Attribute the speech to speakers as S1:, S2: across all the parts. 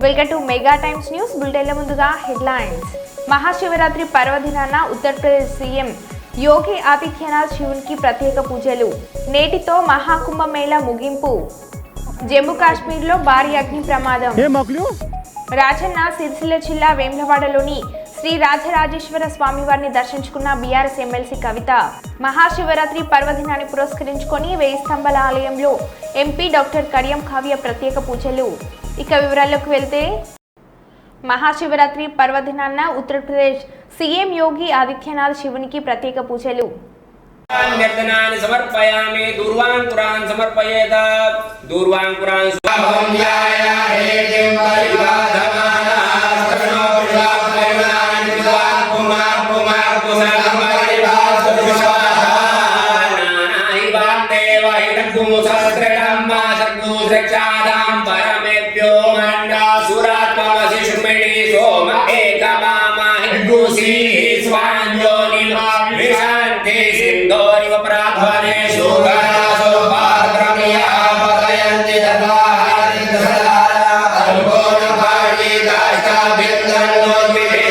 S1: Welcome to mega times news బులెటిన్ల ముందుగా headlines. Mahashivratri పర్వదినాన ఉత్తరప్రదేశ్ సీఎం యోగి ఆదిత్యనాథ్ శివునికి ప్రత్యేక పూజలు. నేటితో మహాకుంభమేళా ముగింపు. జమ్మూ కాశ్మీర్లో భారీ అగ్ని ప్రమాదం. రాజన్న సిరిసిల్ల జిల్లా వేములవాడలోని శ్రీ రాజరాజేశ్వర స్వామివారిని దర్శించుకున్న బీఆర్ఎస్ ఎమ్మెల్సీ కవిత. మహాశివరాత్రి పర్వదినాన్ని పురస్కరించుకొని 1000 స్తంభాల ఆలయంలో ఎంపీ డాక్టర్ కడియం కావ్య ప్రత్యేక పూజలు. ఇక వివరాల్లోకి వెళ్తే, మహాశివరాత్రి పర్వదినాన ఉత్తరప్రదేశ్ సీఎం యోగి ఆదిత్యనాథ్ శివునికి ప్రత్యేక పూజలు.
S2: సమర్పయామి దూర్వాంకురాన్ సమర్పయేత దూర్వాంకురాన్ పరమేభ్యో మండాసురాత్మసి శుమిడి సోమ ఏకమామహిగుసి స్వాంజోని విశాంతి సింధోరివ ప్రాధ్వనే సుగరాసో పాద్రమియా పదయంతి దదాహారి దదారా అల్గోణ భాడి దాష్ట బిందన్నో విదే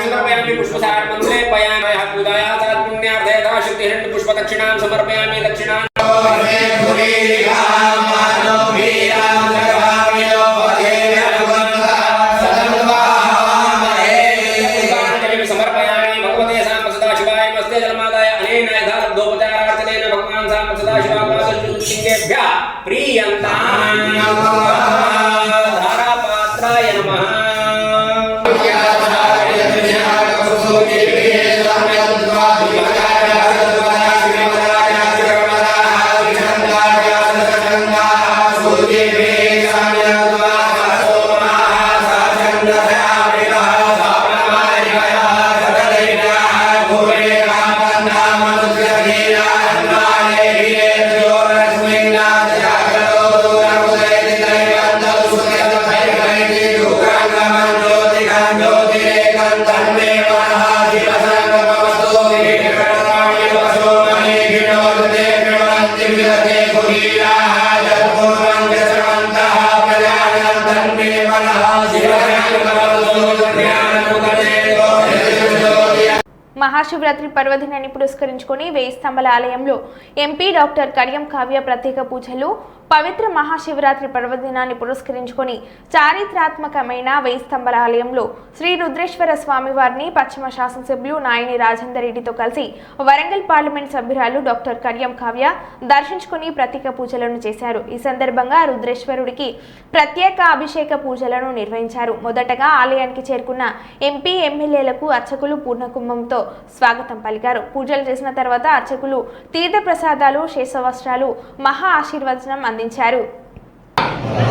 S2: సమర్పయామి పుష్పసార మంత్రే పయామి హక్కుదయా తత్పుణ్యార్థే దాశుద్ధి హిరణ్య పుష్ప దక్షిణాం సమర్పయామి దక్షిణాం ధారాపాత్రాయ నమః.
S1: మహాశివరాత్రి పర్వదినాన్ని పురస్కరించుకొని 1000 స్తంభాల ఆలయంలో ఎంపీ డాక్టర్ కడియం కావ్య ప్రత్యేక పూజలు. పవిత్ర మహాశివరాత్రి పర్వదినాన్ని పురస్కరించుకొని చారిత్రాత్మకమైన 1000 స్తంభాల ఆలయంలో శ్రీ రుద్రేశ్వర స్వామివారిని పశ్చిమ శాసనసభ్యులు నాయని రాజేందర్ రెడ్డితో కలిసి వరంగల్ పార్లమెంట్ సభ్యురాలు డాక్టర్ కడియం కావ్య దర్శించుకుని ప్రత్యేక పూజలను చేశారు. ఈ సందర్భంగా రుద్రేశ్వరుడికి ప్రత్యేక అభిషేక పూజలను నిర్వహించారు. మొదటగా ఆలయానికి చేరుకున్న ఎంపీ ఎమ్మెల్యేలకు అర్చకులు పూర్ణకుంభంతో స్వాగతం పలికారు. పూజలు చేసిన తర్వాత అర్చకులు తీర్థ ప్రసాదాలు, శేషవస్త్రాలు, మహా ఆశీర్వచనం అందించారు.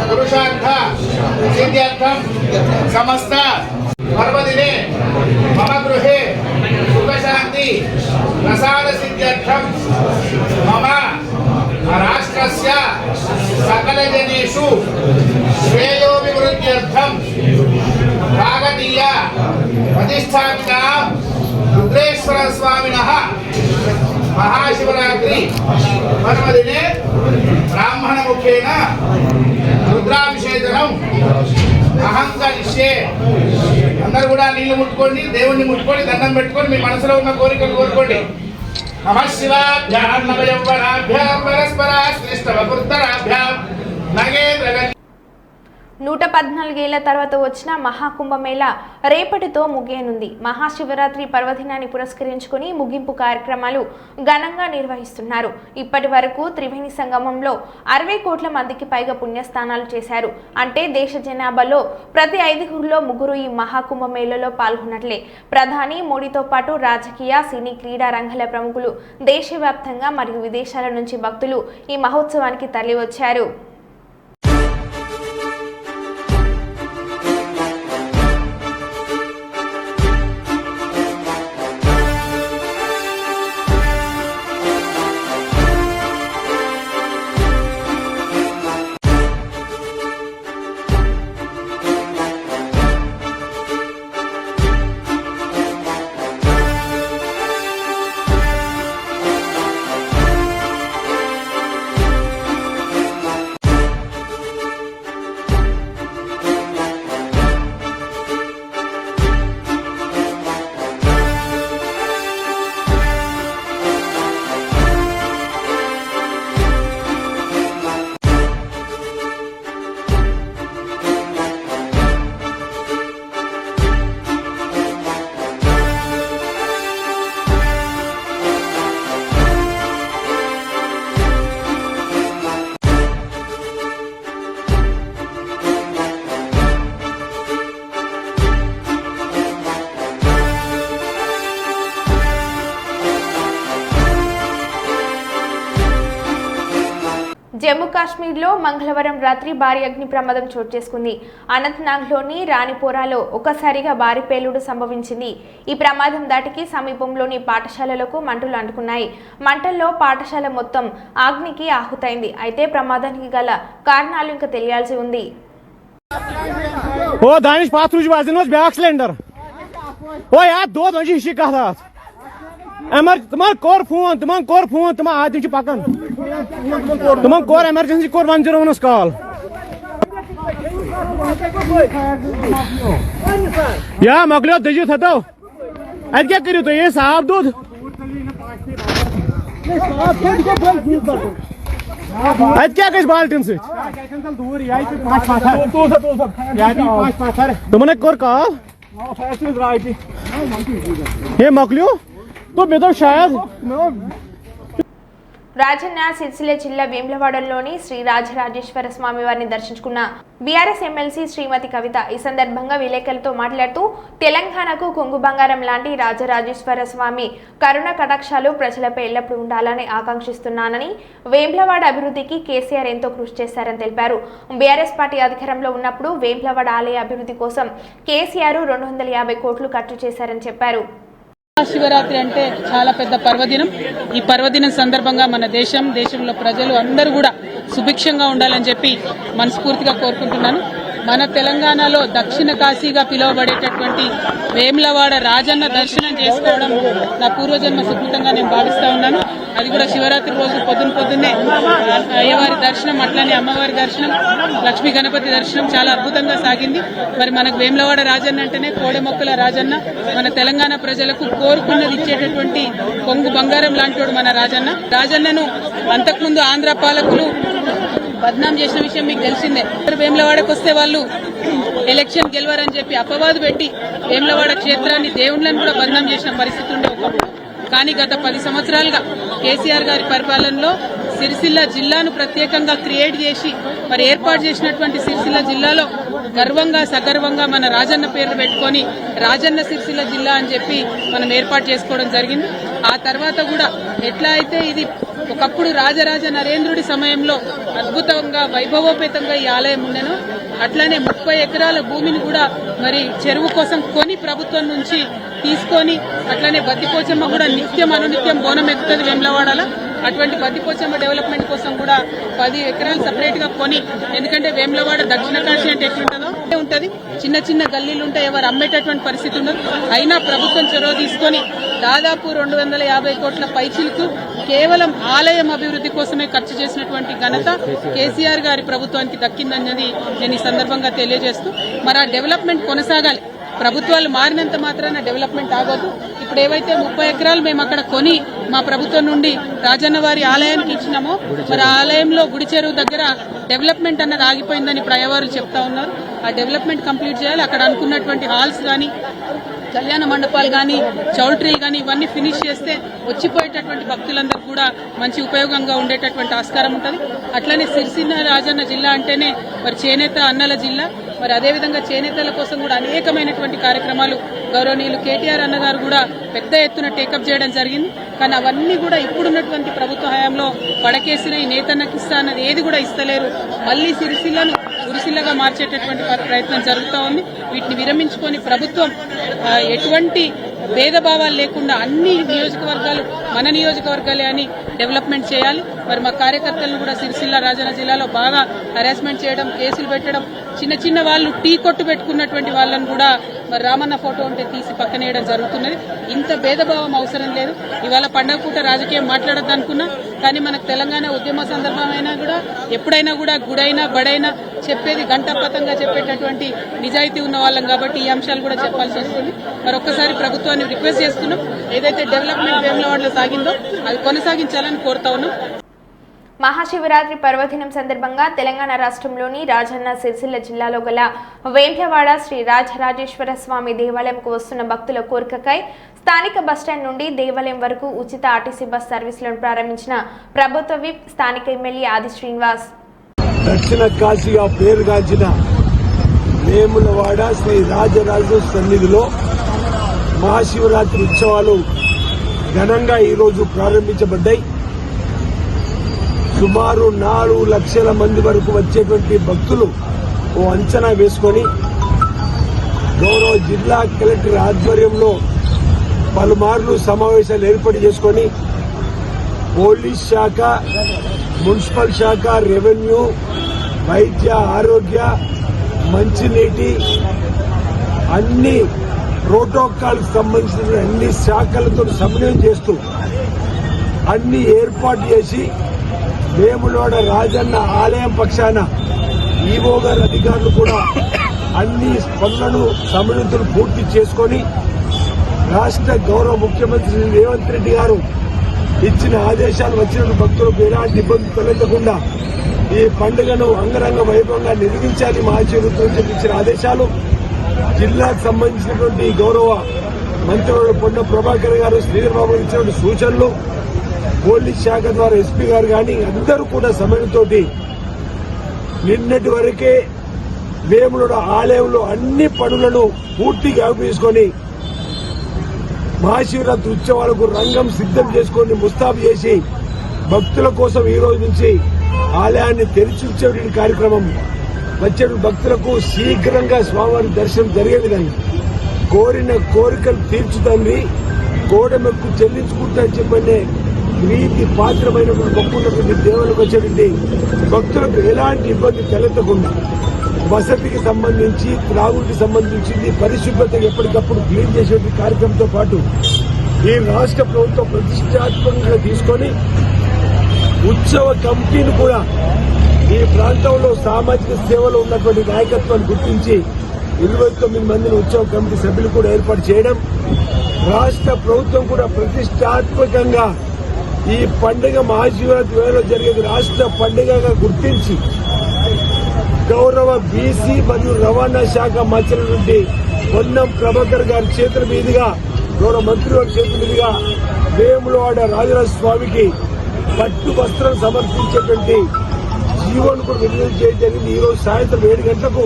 S3: పురుషార్థ సిద్ధ్యర్థం సమస్త పర్వదినే మమ గృహే సుఖశాంతి ప్రసాద సిద్ధ్యర్థం మమ రాష్ట్రస్య సకల జనేషు శ్రేయోభివృద్ధ్యర్థం కాకతీయ ప్రతిష్టాపితాం రుద్రేశ్వర స్వామినః మహాశివరాత్రి పర్వదినే బ్రాహ్మణ ముఖేన రుద్రాభిషేకం అహంకరిష్యే. అందరూ కూడా నీళ్లు ముట్టుకోండి, దేవుణ్ణి ముట్టుకొని దండం పెట్టుకొని మీ మనసులో ఉన్న కోరికలు కోరుకోండి. నమః శివాభ్యాం నవ యవ్వనాభ్యాం పరస్పర శ్రేష్ఠ వపుర్ధరాభ్యాం నగేంద్ర.
S1: 114 ఏళ్ల తర్వాత వచ్చిన మహాకుంభమేళా రేపటితో ముగియనుంది. మహాశివరాత్రి పర్వదినాన్ని పురస్కరించుకుని ముగింపు కార్యక్రమాలు ఘనంగా నిర్వహిస్తున్నారు. ఇప్పటి వరకు త్రివేణి సంగమంలో 60 కోట్ల మందికి పైగా పుణ్యస్నానాలు చేశారు. అంటే దేశ జనాభాలో ప్రతి 5గురిలో 3 ఈ మహాకుంభమేళలో పాల్గొన్నట్లే. ప్రధాని మోడీతో పాటు రాజకీయ, సినీ, క్రీడా రంగాల ప్రముఖులు దేశవ్యాప్తంగా మరియు విదేశాల నుంచి భక్తులు ఈ మహోత్సవానికి తరలివచ్చారు. కాశ్మీర్లో మంగళవారం రాత్రి భారీ అగ్ని ప్రమాదం చోటు చేసుకుంది. అనంతనాగ్లోని రాణిపోరాలో ఒక్కసారిగా భారీ పేలుడు సంభవించింది. ఈ ప్రమాదం దాటికి సమీపంలోని పాఠశాలలకు మంటలు అంటుకున్నాయి. మంటల్లో పాఠశాల మొత్తం అగ్నికి ఆహుతైంది. అయితే ప్రమాదానికి గల కారణాలు ఇంకా తెలియాల్సి ఉంది.
S4: ओ दानिश पाथरुज वाजन ब्याक सिलेंडर ओ यार दो शी कथा एमर तुम कोर फोन तुम आज पकन तुम कोर एमरजेंसी कोर 101 कॉल या मकलो दजी थतो अद क्या करियो तो ये साफ दूध अत क्या गई बाल्टिन से तुमने कोर कहा ये मकलियो तो मैं तो शायद
S1: రాజన్న సిరిసిల్ల జిల్లా వేములవాడలోని శ్రీ రాజరాజేశ్వర స్వామి వారిని దర్శించుకున్న బీఆర్ఎస్ ఎమ్మెల్సీ శ్రీమతి కవిత ఈ సందర్భంగా విలేకరులతో మాట్లాడుతూ తెలంగాణకు కొంగు బంగారం లాంటి రాజరాజేశ్వర స్వామి కరుణ కటాక్షాలు ప్రజలపై ఎల్లప్పుడూ ఉండాలని ఆకాంక్షిస్తున్నానని, వేములవాడ అభివృద్ధికి కేసీఆర్ ఎంతో కృషి చేశారని తెలిపారు. బీఆర్ఎస్ పార్టీ అధికారంలో ఉన్నప్పుడు వేములవాడ ఆలయ అభివృద్ధి కోసం కేసీఆర్ 250 కోట్లు ఖర్చు చేశారని చెప్పారు.
S5: శివరాత్రి అంటే చాలా పెద్ద పర్వదినం. ఈ పర్వదినం సందర్భంగా మన దేశంలో ప్రజలు అందరూ కూడా సుభిక్షంగా ఉండాలని చెప్పి మనస్ఫూర్తిగా కోరుకుంటున్నాను. మన తెలంగాణలో దక్షిణ కాశీగా పిలువబడేటటువంటి వేములవాడ రాజన్న దర్శనం చేసుకోవడం నా పూర్వజన్మ సుకృతంగా నేను భావిస్తా ఉన్నాను. అది కూడా శివరాత్రి రోజు పొద్దున్నే అయ్యవారి దర్శనం, అట్లానే అమ్మవారి దర్శనం, లక్ష్మీ గణపతి దర్శనం చాలా అద్భుతంగా సాగింది. మరి మనకు వేములవాడ రాజన్న అంటేనే కోడెమొక్కల రాజన్న, మన తెలంగాణ ప్రజలకు కోరుకున్నది ఇచ్చేటటువంటి కొంగు బంగారం లాంటి మన రాజన్నను అంతకుముందు ఆంధ్ర పాలకులు బద్నాం చేసిన విషయం మీకు తెలిసిందే. వేములవాడకు వస్తే వాళ్ళు ఎలక్షన్ గెలవరని చెప్పి అపవాదు పెట్టి వేములవాడ క్షేత్రాన్ని, దేవుళ్లను కూడా బద్నాం చేసిన పరిస్థితి ఉండే ఒకప్పుడు. కానీ గత 10 సంవత్సరాలుగా కేసీఆర్ గారి పరిపాలనలో సిరిసిల్ల జిల్లాను ప్రత్యేకంగా క్రియేట్ చేసి మరి ఏర్పాటు చేసినటువంటి సిరిసిల్ల జిల్లాలో గర్వంగా సగర్వంగా మన రాజన్న పేరు పెట్టుకొని రాజన్న సిరిసిల్ల జిల్లా అని చెప్పి మనం ఏర్పాటు చేసుకోవడం జరిగింది. ఆ తర్వాత కూడా ఎట్లా అయితే ఇది ఒకప్పుడు రాజరాజ నరేంద్రుడి సమయంలో అద్భుతంగా వైభవోపేతంగా ఈ ఆలయం ఉండెను, అట్లానే 30 ఎకరాల భూమిని కూడా మరి చెరువు కోసం కొని ప్రభుత్వం నుంచి తీసుకొని, అట్లానే బద్దిపోచమ్మ కూడా నిత్యం అనునిత్యం బోనం ఎక్కుతుంది వేములవాడలో. అటువంటి బద్దిపోచమ్మ డెవలప్మెంట్ కోసం కూడా 10 ఎకరాలు సపరేట్ గా కొని, ఎందుకంటే వేములవాడ దక్షిణ కాశీ అంటే ఎట్లుంటుందో ఉంటది, చిన్న చిన్న గల్లీలు ఉంటే ఎవరు అమ్మేటటువంటి పరిస్థితి ఉండదు. అయినా ప్రభుత్వం చొరవ తీసుకొని దాదాపు 250 కోట్ల పైచిలకు కేవలం ఆలయం అభివృద్ధి కోసమే ఖర్చు చేసినటువంటి ఘనత కేసీఆర్ గారి ప్రభుత్వానికి దక్కిందన్నది నేను ఈ సందర్భంగా తెలియజేస్తూ, మరి ఆ డెవలప్మెంట్ కొనసాగాలి. ప్రభుత్వాలు మారినంత మాత్రాన డెవలప్మెంట్ ఆగొద్దు. ఇప్పుడు ఏవైతే 30 ఎకరాలు మేము అక్కడ కొని మా ప్రభుత్వం నుండి రాజన్న వారి ఆలయానికి ఇచ్చినామో, మరి ఆ ఆలయంలో గుడి చెరువు దగ్గర డెవలప్మెంట్ అన్నది ఆగిపోయిందని ఇప్పుడు అయ్యవారులు చెప్తా ఉన్నారు. ఆ డెవలప్మెంట్ కంప్లీట్ చేయాలి. అక్కడ అనుకున్నటువంటి హాల్స్ గానీ, కళ్యాణ మండపాలు గానీ, చౌల్ట్రీ గానీ ఇవన్నీ ఫినిష్ చేస్తే వచ్చిపోయేటటువంటి భక్తులందరూ కూడా మంచి ఉపయోగంగా ఉండేటటువంటి ఆస్కారం ఉంటుంది. అట్లనే సిరిసిల్ల రాజన్న జిల్లా అంటేనే మరి చేనేత అన్నల జిల్లా. మరి అదేవిధంగా చేనేతల కోసం కూడా అనేకమైనటువంటి కార్యక్రమాలు గౌరవనీయులు కేటీఆర్ అన్నగారు కూడా పెద్ద ఎత్తున టేకప్ చేయడం జరిగింది. కానీ అవన్నీ కూడా ఇప్పుడున్నటువంటి ప్రభుత్వ హయాంలో పడకేసిన ఈ నేతన్నకి ఇస్తా అన్నది ఏది కూడా ఇస్తలేరు. మళ్లీ సిరిసిల్లను గురిసిల్లగా మార్చేటటువంటి ప్రయత్నం జరుగుతూ ఉంది. వీటిని విరమించుకొని ప్రభుత్వం ఎటువంటి భేదభావాలు లేకుండా అన్ని నియోజకవర్గాలు మన నియోజకవర్గాలే అని డెవలప్మెంట్ చేయాలి. మరి మా కార్యకర్తలను కూడా సిరిసిల్ల రాజన్న జిల్లాలో బాగా హరాస్మెంట్ చేయడం, కేసులు పెట్టడం, చిన్న వాళ్ళు టీ కొట్టు పెట్టుకున్నటువంటి వాళ్ళని కూడా మరి రామన్న ఫోటో ఉంటే తీసి పక్కనేయడం జరుగుతున్నది. ఇంత భేదభావం అవసరం లేదు. ఇవాళ పండగ పూట రాజకీయం మాట్లాడద్దు అనుకున్నా, కానీ మనకు తెలంగాణ ఉద్యమ సందర్భమైనా కూడా ఎప్పుడైనా కూడా గుడైనా బడైనా చెప్పేది గంటపతంగా చెప్పేటటువంటి నిజాయితీ ఉన్న వాళ్ళం కాబట్టి ఈ అంశాలు కూడా చెప్పాల్సి వస్తుంది. మరి ఒక్కసారి ప్రభుత్వాన్ని రిక్వెస్ట్ చేస్తున్నాం, ఏదైతే డెవలప్మెంట్ వేములవాడలో సాగిందో అది కొనసాగించాలని కోరుతా ఉన్నాం.
S1: మహాశివరాత్రి పర్వదినం సందర్భంగా తెలంగాణ రాష్ట్రంలోని రాజన్న సిరిసిల్ల జిల్లాలో గల వేములవాడ శ్రీ రాజరాజేశ్వర స్వామి దేవాలయంకు వస్తున్న భక్తుల కోరికకై స్థానిక బస్టాండ్ నుండి దేవాలయం వరకు ఉచిత ఆర్టీసీ బస్ సర్వీసులను ప్రారంభించిన ప్రభుత్వ విప్ స్థానిక ఎమ్మెల్యే ఆది శ్రీనివాస్.
S6: దక్షిణ కాశీగా పేరుగాంచిన వేములవాడ శ్రీ రాజరాజేశ్వర సన్నిధిలో మహాశివరాత్రి ఉత్సవాలు ఘనంగా ఈరోజు ప్రారంభించబడ్డాయి. సుమారు 4 లక్షల మంది వరకు వచ్చేటువంటి భక్తులు ఓ అంచనా వేసుకొని గౌరవ జిల్లా కలెక్టర్ ఆధ్వర్యంలో పలుమార్లు సమావేశాలు ఏర్పాటు చేసుకొని పోలీస్ శాఖ, మున్సిపల్ శాఖ, రెవెన్యూ, వైద్య ఆరోగ్య, మంచినీటి అన్ని ప్రోటోకాల్ సంబంధించిన అన్ని శాఖలతో సమన్వయం చేస్తూ అన్ని ఏర్పాటు చేసి వేములవాడ రాజన్న ఆలయం పక్షాన ఈవో గారి అధికారులు కూడా అన్ని పనులను సమన్వయం పూర్తి చేసుకొని రాష్ట్ర గౌరవ ముఖ్యమంత్రి శ్రీ రేవంత్ రెడ్డి గారు ఇచ్చిన ఆదేశాలు వచ్చిన భక్తులకు ఎలాంటి ఇబ్బంది తలెత్తకుండా ఈ పండుగను అంగరంగ వైభవంగా నిర్వహించాలి మహాశివరాత్రి ఇచ్చిన ఆదేశాలు జిల్లాకు సంబంధించినటువంటి గౌరవ మంత్రులు పొన్న ప్రభాకర్ గారు, శ్రీధర్ బాబు ఇచ్చినటువంటి సూచనలు, పోలీస్ శాఖ ద్వారా ఎస్పీ గారు కానీ అందరూ కూడా సమయంతోటి నిన్నటి వరకే వేములవాడ ఆలయంలో అన్ని పనులను పూర్తిగా తీసుకొని మహాశివరాత్రి ఉత్సవాలకు రంగం సిద్ధం చేసుకొని ముస్తాబు చేసి భక్తుల కోసం ఈ రోజు నుంచి ఆలయాన్ని తెరిచి ఉంచే కార్యక్రమం వచ్చే భక్తులకు శీఘ్రంగా స్వామివారి దర్శనం జరిగే విధంగా కోరిన కోరికలు తీర్చుతండి కోడమెక్కు చెల్లించుకుంటారని చెప్పనే ప్రీతి పాత్రమైనటువంటి మొక్కున్నటువంటి దేవులకు వచ్చేటువంటి భక్తులకు ఎలాంటి ఇబ్బంది తలెత్తకుండా వసతికి సంబంధించి, త్రాగుడికి సంబంధించింది, పరిశుభ్రత ఎప్పటికప్పుడు క్లీన్ చేసేటువంటి కార్యక్రమంతో పాటు ఈ రాష్ట్ర ప్రభుత్వం ప్రతిష్టాత్మకంగా తీసుకొని ఉత్సవ కమిటీని కూడా ఈ ప్రాంతంలో సామాజిక సేవలో ఉన్నటువంటి నాయకత్వాన్ని గుర్తించి 29 మందిని ఉత్సవ కమిటీ సభ్యులు కూడా ఏర్పాటు చేయడం, రాష్ట్ర ప్రభుత్వం కూడా ప్రతిష్టాత్మకంగా ఈ పండుగ మహాశివరాత్రి వేళలో జరిగేది రాష్ట్ర పండుగగా గుర్తించి గౌరవ బీసీ మరియు రవాణా శాఖ మంత్రి నుండి పొన్నం ప్రభాకర్ గారి చేతుల మీదుగా, గౌరవ మంత్రి వారి చేతుల మీదుగా వేములవాడ రాజరాజ స్వామికి పట్టు వస్త్రం సమర్పించేటువంటి జీవోను కూడా విడుదల చేయడం జరిగింది. ఈ రోజు సాయంత్రం 7 గంటలకు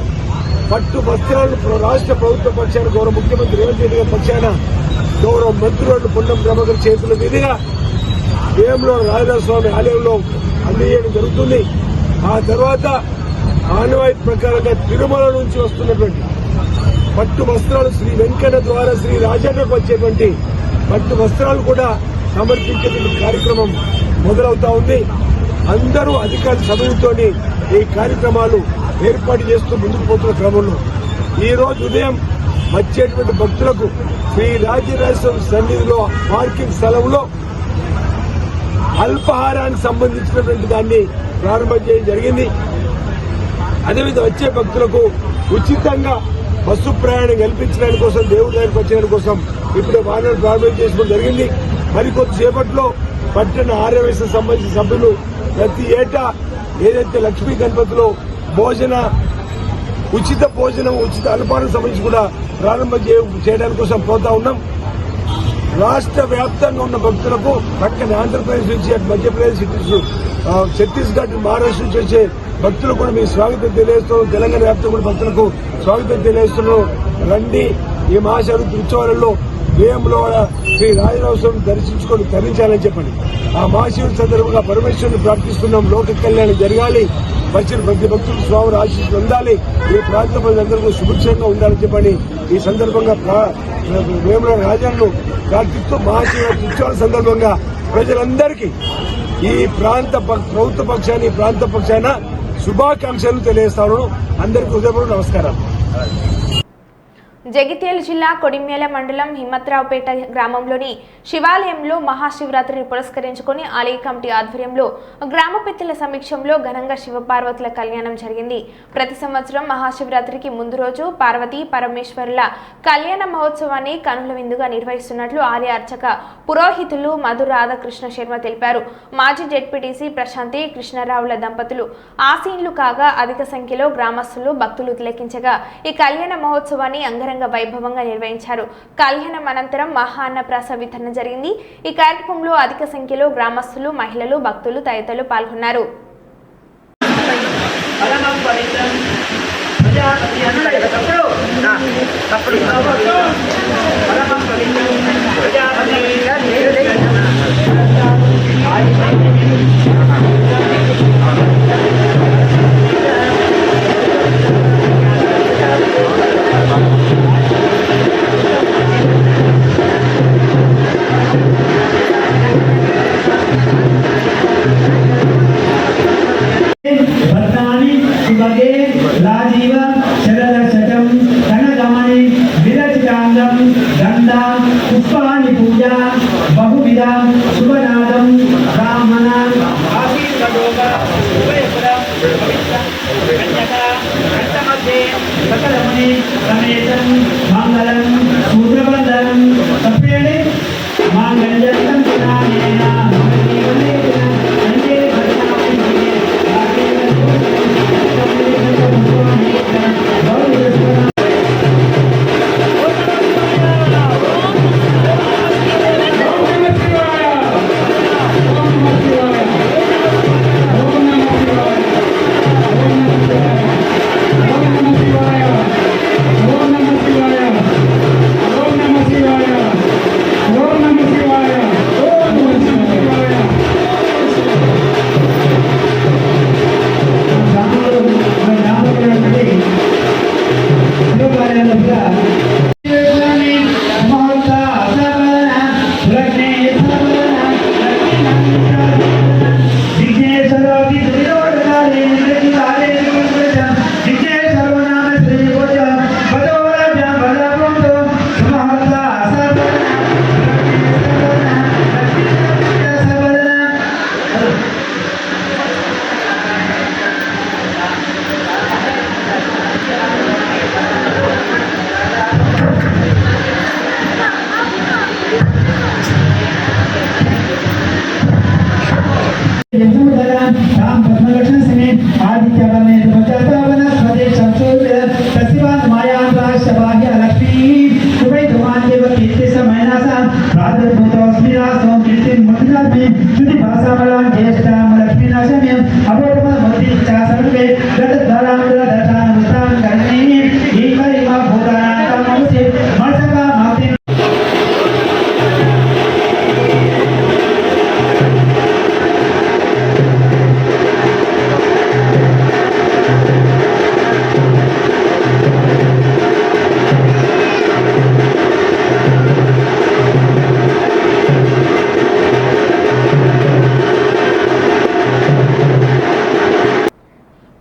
S6: పట్టు వస్త్రాలను రాష్ట్ర ప్రభుత్వ పక్షాన గౌరవ ముఖ్యమంత్రి రేవంత్ రెడ్డి గారి పక్షాన గౌరవ మంత్రులు పొన్నం ప్రభాకర్ చేతుల మీదుగా వేములవాడ రాజరాజ స్వామి ఆలయంలో అందజేయడం జరుగుతుంది. ఆ తర్వాత ఆనవాయితీ ప్రకారంగా తిరుమల నుంచి వస్తున్నటువంటి పట్టు వస్త్రాలు శ్రీ వెంకన్న ద్వారా శ్రీ రాజన్నకు వచ్చేటువంటి పట్టు వస్త్రాలు కూడా సమర్పించేటువంటి కార్యక్రమం మొదలవుతా ఉంది. అందరూ అధికారుల సమయంతో ఈ కార్యక్రమాలు ఏర్పాటు చేస్తూ ముందుకు పోతున్న క్రమంలో ఈ రోజు ఉదయం వచ్చేటువంటి భక్తులకు శ్రీ రాజరాజేశ్వర సన్నిధిలో పార్కింగ్ స్థలంలో అల్పాహారానికి సంబంధించినటువంటి దాన్ని ప్రారంభం చేయడం జరిగింది. అదేవిధంగా వచ్చే భక్తులకు ఉచితంగా బస్సు ప్రయాణం కల్పించడానికి కోసం, దేవుడి దగ్గరికి వచ్చేయడం కోసం ఇప్పుడే వాహనాలు ప్రారంభం చేసుకోవడం జరిగింది. మరికొద్దిసేపట్లో పట్టణ ఆర్యవేశ సంబంధించిన సభ్యులు ప్రతి ఏటా ఏదైతే లక్ష్మీ గణపతిలో ఉచిత భోజనం, ఉచిత అల్పాహారం సంబంధించి కూడా ప్రారంభం చేయడానికి కోసం పోతా ఉన్నాం. రాష్ట్ర వ్యాప్తంగా ఉన్న భక్తులకు పక్కన ఆంధ్రప్రదేశ్ నుంచి, అటు మధ్యప్రదేశ్, ఇటు ఛత్తీస్గఢ్, మహారాష్ట్ర నుంచి వచ్చే భక్తులకు కూడా మేము స్వాగతం తెలియజేస్తున్నాం. తెలంగాణ వ్యాప్తంగా కూడా భక్తులకు స్వాగతం తెలియజేస్తున్నాం. రండి, ఈ మహాశివరాత్రి ఉత్సవాలలో వేములవాడ శ్రీ రాజరాజస్వామిని దర్శించుకొని తరించాలని చెప్పండి. ఆ మహాశివుడి సందర్భంగా పరమేశ్వరుని ప్రార్థిస్తున్నాం. లోక కళ్యాణం జరగాలి, వచ్చిన ప్రతి భక్తులు స్వామి ఆశీస్సులు ఉండాలి, ఈ ప్రాంత ప్రజలందరూ సుభిక్షంగా ఉండాలని చెప్పని ఈ సందర్భంగా వేములవాడ రాజాను ప్రార్థిస్తూ మహాశివరాత్రి ఉత్సవాల సందర్భంగా ప్రజలందరికీ ఈ ప్రాంత ప్రభుత్వ పక్షాన్ని, ఈ ప్రాంత పక్షాన శుభాకాంక్షలు తెలియజేస్తాను. అందరికీ హృదయపూర్వక నమస్కారం.
S1: జగిత్యాల జిల్లా కొడిమ్యాల మండలం హిమ్మత్రావుపేట గ్రామంలోని శివాలయంలో మహాశివరాత్రిని పురస్కరించుకుని ఆలయ కమిటీ ఆధ్వర్యంలో గ్రామ పెద్దల సమీక్షంలో ఘనంగా శివపార్వతుల కళ్యాణం జరిగింది. ప్రతి సంవత్సరం మహాశివరాత్రికి ముందు రోజు పార్వతీ పరమేశ్వరుల కళ్యాణ మహోత్సవాన్ని కనుల విందుగా నిర్వహిస్తున్నట్లు ఆలయ అర్చక పురోహితులు మధు రాధాకృష్ణ శర్మ తెలిపారు. మాజీ జెడ్పీటీసీ ప్రశాంతి కృష్ణరావుల దంపతులు ఆసీనులు కాగా అధిక సంఖ్యలో గ్రామస్తులు భక్తులు తిలకించగా ఈ కళ్యాణ మహోత్సవాన్ని అంగరంగ వైభవంగా నిర్వహించారు. కళ్యాణం అనంతరం మహాన్నప్రసాద వితరణ జరిగింది. ఈ కార్యక్రమంలో అధిక సంఖ్యలో గ్రామస్తులు, మహిళలు, భక్తులు తదితరులు పాల్గొన్నారు.
S7: राजीव शरदशतं कनकमणि विरचितांगं गन्धां पुष्पाणि पूजा बहुविधां शुभनादं ब्राह्मणां आशीर्वदोग उभयपुरं पवित्रं कन्यका कंठमध्ये सकलमुनि समेतं मङ्गलं सूत्रबन्धनं तप्पेणे माङ्गल्यं तनानेन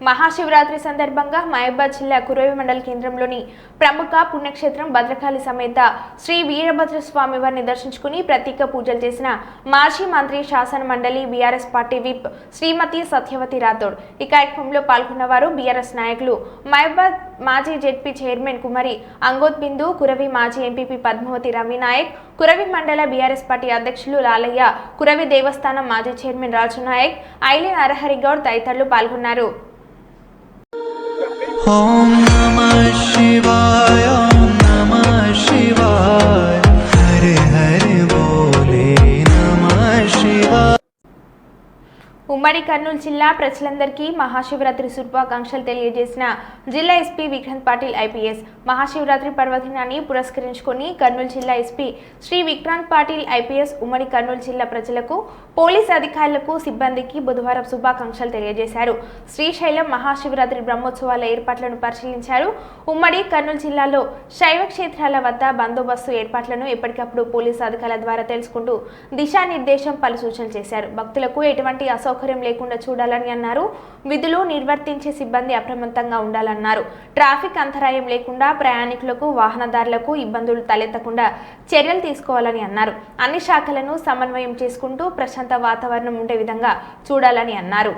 S1: మహాశివరాత్రి సందర్భంగా మహబూబాబాద్ జిల్లా కురవి మండల కేంద్రంలోని ప్రముఖ పుణ్యక్షేత్రం భద్రకాళి సమేత శ్రీ వీరభద్ర స్వామి వారిని దర్శించుకుని ప్రత్యేక పూజలు చేసిన మాజీ మంత్రి శాసన మండలి బీఆర్ఎస్ పార్టీ విప్ శ్రీమతి సత్యవతి రాథోడ్. ఈ కార్యక్రమంలో పాల్గొన్నవారు బీఆర్ఎస్ నాయకులు మహబూబాబాద్ మాజీ జెడ్పీ చైర్మన్ కుమారి అంగోత్ బిందు, కురవి మాజీ ఎంపీపీ పద్మావతి రవి నాయక్, కురవి మండల బీఆర్ఎస్ పార్టీ అధ్యక్షులు లాలయ్య, కురవి దేవస్థానం మాజీ చైర్మన్ రాజు నాయక్, ఐలెన్ నరహరి గౌడ్ తదితరులు పాల్గొన్నారు.
S8: ఓం నమః శివాయ ఓం నమః శివాయ హరి హరి బోలే నమః శివాయ.
S1: ఉమ్మడి కర్నూలు జిల్లా ప్రజలందరికీ మహాశివరాత్రి శుభాకాంక్షలు తెలియజేసిన జిల్లా ఎస్పీ విక్రాంత్ పాటిల్ ఐపీఎస్. మహాశివరాత్రి పర్వదినాన్ని పురస్కరించుకొని కర్నూలు జిల్లా ఎస్పీ శ్రీ విక్రాంత్ పాటిల్ ఐపీఎస్ ఉమ్మడి కర్నూలు జిల్లా ప్రజలకు, పోలీస్ అధికారులకు, సిబ్బందికి బుధవారం శుభాకాంక్షలు తెలియజేశారు. శ్రీశైలం మహాశివరాత్రి బ్రహ్మోత్సవాల ఏర్పాట్లను పరిశీలించారు. ఉమ్మడి కర్నూలు జిల్లాలో శైవ క్షేత్రాల వద్ద బందోబస్తు ఏర్పాట్లను ఎప్పటికప్పుడు పోలీసు అధికారుల ద్వారా తెలుసుకుంటూ దిశానిర్దేశం, పలు సూచనలు చేశారు. భక్తులకు ఎటువంటి అసౌకర్యం లేకుండా చూడాలని అన్నారు. విధులు నిర్వర్తించే సిబ్బంది అప్రమత్తంగా ఉండాలన్నారు. ట్రాఫిక్ అంతరాయం లేకుండా ప్రయాణికులకు, వాహనదారులకు ఇబ్బందులు తలెత్తకుండా చర్యలు తీసుకోవాలని అన్నారు. అన్ని శాఖలను సమన్వయం చేసుకుంటూ ప్రశాంత వాతావరణం ఉండే విధంగా చూడాలని అన్నారు.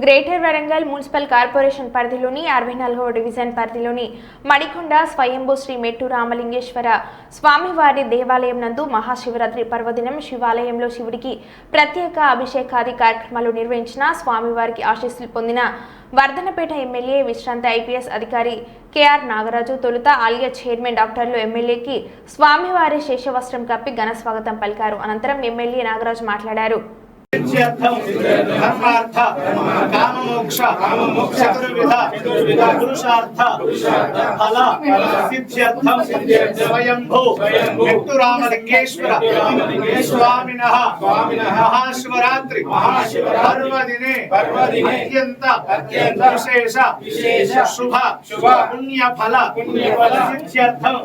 S1: గ్రేటర్ వరంగల్ మున్సిపల్ కార్పొరేషన్ పరిధిలోని 64వ డివిజన్ పరిధిలోని మడికొండ స్వయంభూ శ్రీ మెట్టు రామలింగేశ్వర స్వామివారి దేవాలయం నందు మహాశివరాత్రి పర్వదినం శివాలయంలో శివుడికి ప్రత్యేక అభిషేకాది కార్యక్రమాలు నిర్వహించిన స్వామివారికి ఆశీస్సులు పొందిన వర్ధనపేట ఎమ్మెల్యే విశ్రాంత ఐపీఎస్ అధికారి కేఆర్ నాగరాజు తొలుత ఆలయ చైర్మన్ డాక్టర్లు ఎమ్మెల్యేకి స్వామివారి శేషవస్త్రం కప్పి ఘన స్వాగతం పలికారు. అనంతరం ఎమ్మెల్యే నాగరాజు మాట్లాడారు.
S3: ధర్మార్థ కామమోక్ష చతుర్విధ పురుషార్థ ఫల సిద్ధ్యర్థం స్వయంభూ విష్ణురామలింగేశ్వర స్వామినః మహాశివరాత్రి పర్వదినే అత్యంత విశేష శుభ పుణ్య ఫల సిద్ధ్యర్థం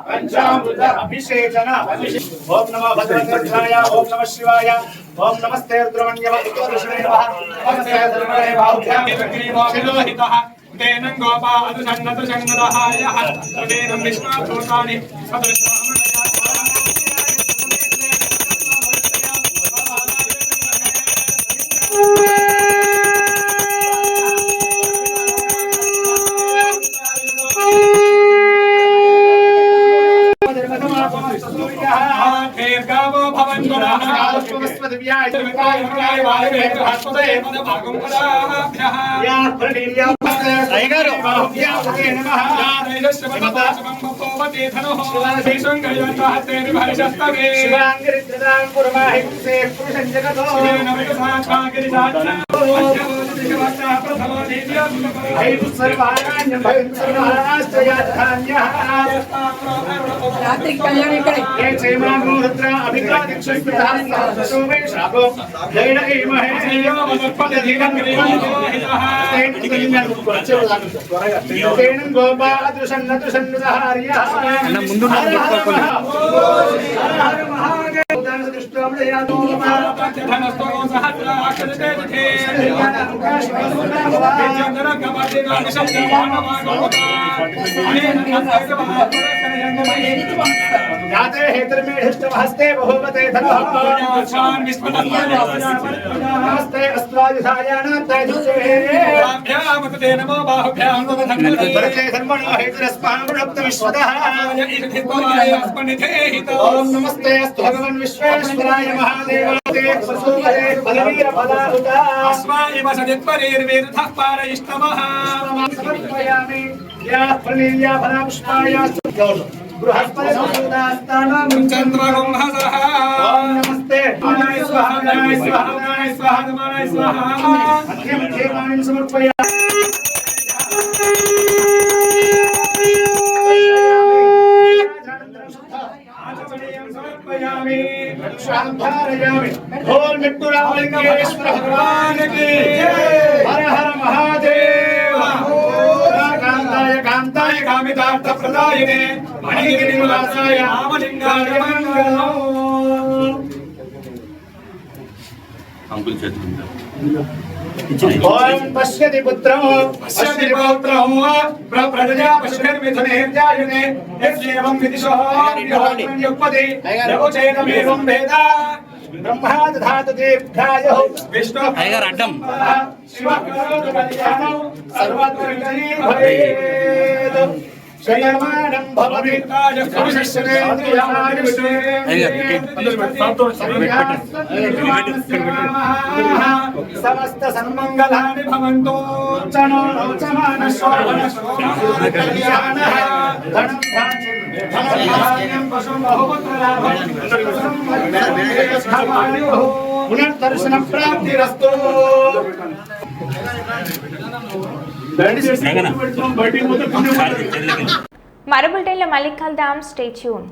S3: పంచామృత అభిషేచన ఓం నమో భద్రకాయ ఓం నమః శివాయ ఓం నమస్తే రుద్రమణ్య వక్రకృష్ణే నమః నమస్తే ధర్మణే బాహుభ్యాం శిలోహితః తేనం గోపా అదుషన్నత సంగదహాయః తేనం విష్ణుభూతాని याते हेतुर्मेढष्टमहस्ते बहुमते धनः नमस्ते अस्त्वादिधायानां तैजुते नमो बाहुभ्यां भरते धर्मणो हेतुरस्मानुरप्तविश्वतः ओम नमस्ते अस्तु भगवन् विश्वेश्वराय महादेवाय प्रसूते बलवीर बलाहुता अस्माय वसदित्परेर्वेदतः पारयिष्टमः समर्पयामि या प्रणीया फलापुष्पाय बृहस्पति संसूदास्तानं चन्द्रगुंहसः ओम नमस्ते नारायण स्वाहा नारायण स्वाहा नारायण स्वाहा नारायण स्वाहा मध्यम देवानि समर्पयामि ढोल मिट्टू रामलिंगेश्वर भगवान की हर हर महादेव कांताय कांताय कामितार्थ प्रदायिने मणिगिरि निवासाय रामलिंगाय मंगलम् ओम पश्यति पुत्रं पश्यति पौत्रं प्रप्रजया पशुभिर्मिथुने जायते यस्येवं विदिशः युक्पति यवचेनमेवं वेद ब्रह्मा दधातु देव्यायुः विष्णु अड्डं शिवः करोतु कल्याणं सर्वत्र विजयी भवेत् श्रेयमाणं भवति पुरुषस्य समस्त सन्मंगलानि भवन्तु चनो रोचमानः कल्याणः धनं धान्यं पशुं बहुपुत्रलाभं पुनर्दर्शन प्राप्तिरस्तु
S1: మరో బులెటిన్లో మళ్ళీ కలుద్దాం. Stay tune.